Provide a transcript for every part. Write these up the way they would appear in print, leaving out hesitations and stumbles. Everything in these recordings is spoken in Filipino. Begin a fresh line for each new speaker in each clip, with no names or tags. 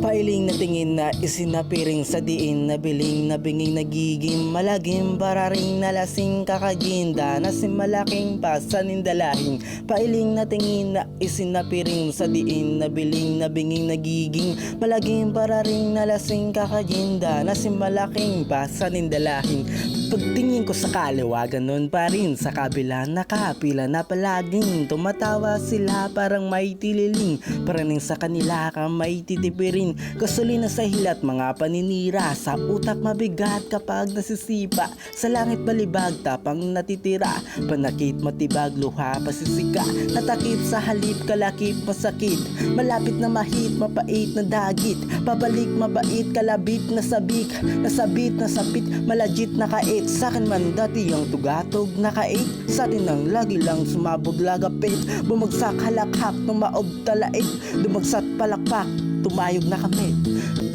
Pailing na tingin na isinapiring sa diin na biling na binging nagiging malagim bararing nalasing kakaginda na si malaking pasanin dalahing. Pailing na tingin na isinapiring sa diin na biling na binging nagiging malagim bararing nalasing kakaginda na si malaking pasanin dalahing. Pagtingin ko sa kaliwa, ganun pa rin sa kabila, nakapila na palaging tumatawa sila parang may tililing. Paraning sa kanila ka may titipirin, gasolina sa hilat mga paninira, sa utak mabigat kapag nasisipa, sa langit balibag tapang natitira, panakit matibag luha pasisika, natakip sa halip kalakip masakit, malapit na mahit mapait na dagit, pabalik mabait kalabit na sabik, nasabit nasapit malajit na kait. Sa'kin man dati ang tugatog na kait, sa atin ang lagi lang sumabog lagapit, bumagsak halakhak tumaob talait, dumagsak palakpak tumayog na kami.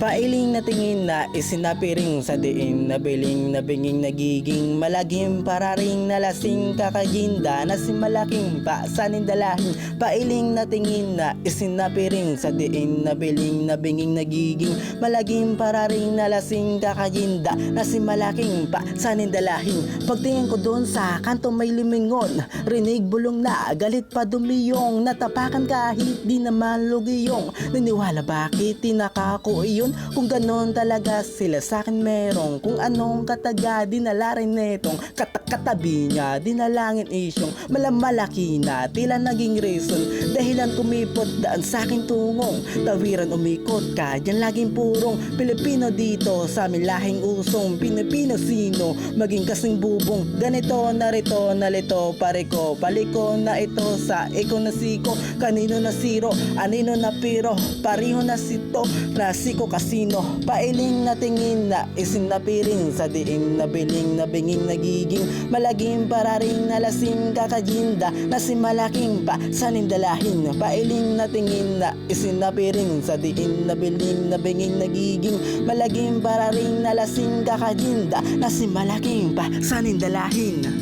Pailing na tingin na isinapiring sa diin na biling na binging nagiging malagim pararing nalasing kakaginda na si malaking pasanin dalahin. Pailing na tingin na isinapiring sa diin na biling na binging nagiging malagim pararing nalasing kakaginda na si malaking pasanin dalahin. Pagtingin ko doon sa kanto may limingon, rinig bulong na galit pa dumiyong, natapakan kahit di naman lugiyong, naniwala bakit tinaka ko iyon? Kung ganon talaga sila sa'kin merong kung anong kataga dinala rin netong katabi niya dinalangin isyong malamalaki na tila naging reason dahilan kumipot daan sa'king tungong tawiran umikot ka dyan laging purong Pilipino dito sa aming lahing usong Pilipino sino maging kasing bubong ganito narito nalito pareko paliko na ito sa iko na siko kanino na siro anino na piro pariho na sito rasiko kasino. Pailing na tingin na isinapiring sa diin na biling na binging nagiging malagim pararing nalasing kakaginda na si malaking pasanin dalahin. Pailing na tingin na isinapiring sa diin na biling na binging nagiging malagim pararing nalasing kakaginda na si malaking pasanin dalahin.